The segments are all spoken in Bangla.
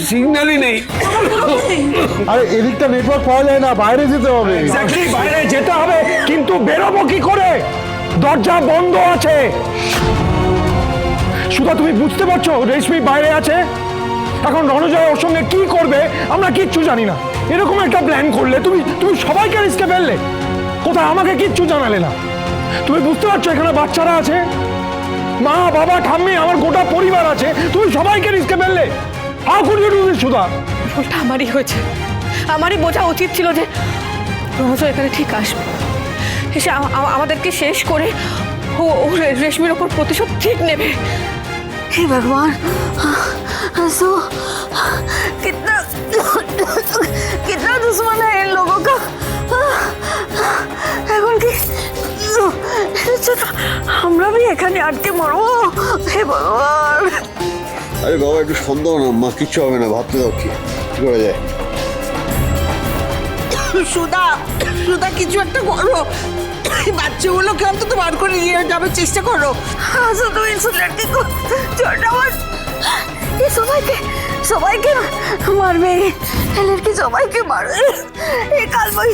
সিগন্যালই নেই। আরে এদিকটা নেটওয়ার্ক পাওয়া যায় না, বাইরে যেতে হবে। এক্স্যাক্টলি বাইরে যেতে হবে, কিন্তু বেরোবো কি করে? দরজা বন্ধ আছে। সুধা, তুমি বুঝতে পারছো রেশমি বাইরে আছে? এখন রণজয় ওর সঙ্গে কি করবে আমরা কিচ্ছু জানি না। এরকম একটা প্ল্যান করলে তুমি তুমি সবাইকে রিস্কে ফেললে। কোথায় আমাকে কিচ্ছু জানালে না। তুমি বুঝতে পারছো এখানে বাচ্চারা আছে, মা বাবা ঠাম্মি, আমার গোটা পরিবার আছে, তুমি সবাইকে রিস্কে ফেললে। How could you do this Sudha? ভুলটা আমারই হয়েছে। আমারই বোঝা উচিত ছিল যে রণজয় এখানে ঠিক আসবে, এসে আমাদেরকে শেষ করে ও রেশমির ওপর প্রতিশোধ ঠিক নেবে। हे भगवान, सो कितना कितना दुश्मन है इन लोगों का। এখন কি আমরা भी এখানে আটকে মরবো? হে ভগবান। আরে বাবা, একটু সন্দেহ না, মা কিচ্ছু হবে না, ভাবতে দাও কি করা যায়। সুধা, সুধা কিছু একটা করো, বাচ্চাগুলোকে অন্তত বার করে নিয়ে যাবার চেষ্টা করো। আচ্ছা, তুমি ইস লড়কি কো ছোড়না মত। ये সবাইকে সবাইকে মারবে, এই লড়কি সবাইকে মারবে। এই কালবই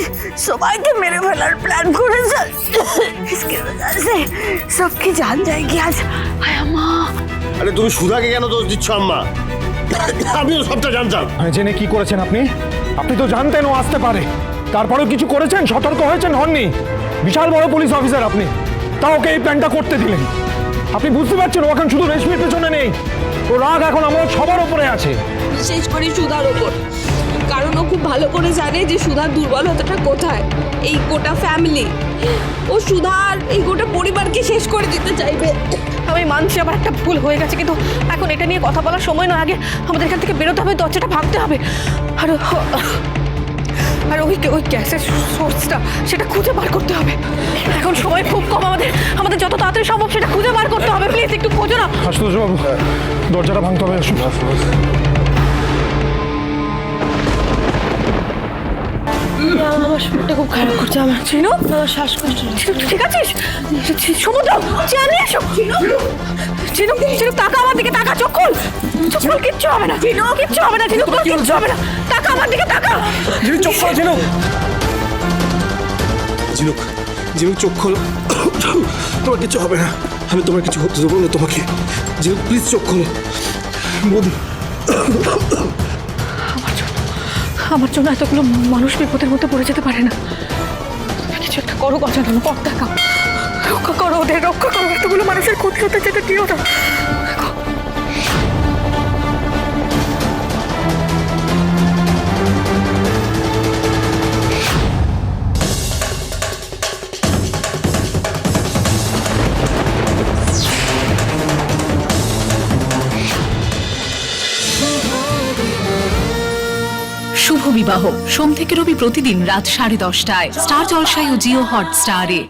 সবাইকে মেরে ফেলার প্ল্যান করেছে। इसके वजह से सबकी जान जाएगी आज। हाय अम्मा। আরে তুমি সুধাকে কেন দোষ দিচ্ছ আম্মা? আমিও সবটা জানতাম। জেনে কি করেছেন আপনি? আপনি তো জানতেন ও আসতে পারে, তারপরেও কিছু করেছেন? সতর্ক হয়েছেন? হননি? বিশাল বড় পুলিশ অফিসার আপনি, তা ওকে এই প্ল্যানটা করতে দিলেন। আপনি বুঝতে পারছেন ও এখন শুধু রেশমির পেছনে নেই, ও রাগ এখন আমাদের সবার উপরে আছে। বিশেষ করে সুধার ওপর, কারণ ও খুব ভালো করে জানে যে সুধার দুর্বলতাটা কোথায়। এই গোটা ফ্যামিলি, ও সুধার এই গোটা পরিবারকে শেষ করে দিতে চাইবে। আমি মানছি আমার একটা ভুল হয়ে গেছে, কিন্তু এখন এটা নিয়ে কথা বলার সময় নয়। আগে আমাদের এখান থেকে বেরোতে হবে, দরজাটা ভাঙতে হবে। আর আর ওই গ্যাসের সোর্সটা সেটা খুঁজে বার করতে হবে। এখন সময় খুব কম, আমাদের যত তাড়াতাড়ি সম্ভব সেটা খুঁজে বার করতে হবে। প্লিজ একটু খোঁজো না। আশুতোষ বাবু, দরজাটা ভাঙতে হবে। আসুন। আমার শরীরটা খুব খারাপ করছে। আমার চিনো, শ্বাসকষ্ট। ঠিক আছিস? সমুদ্র, চেয়ার নিয়ে এসো। চিনু, চিনু, টাকা আমার দিকে, টাকা, চোখ খোল। চোখ খোল, কিচ্ছু হবে না। চিনু, কিচ্ছু হবে না। চিনু, কিচ্ছু হবে না। টাকা আমার দিকে, টাকা। ঝিনুক, চোখ খোলো। ঝিনুক, ঝিনুক, ঝিনুক, চোখ খোলো। তোমার কিছু হবে না, আমি তোমার কিছু হতে দেবো না তোমাকে। ঝিনুক, প্লিজ চোখ খোলো। বৌদি, আমার জন্য এতগুলো মানুষ বিপদের মধ্যে পড়ে যেতে পারে না। কিছু একটা করো, বাঁচানো পথ দেখাও। রক্ষা করো ওদের, রক্ষা করো। এতগুলো মানুষের ক্ষতি হতে যেতে দিও না। শুভ বিবাহ সোম থেকে রবি প্রতিদিন রাত 10:30টায় স্টার জলসায় ও জিও হটস্টারে।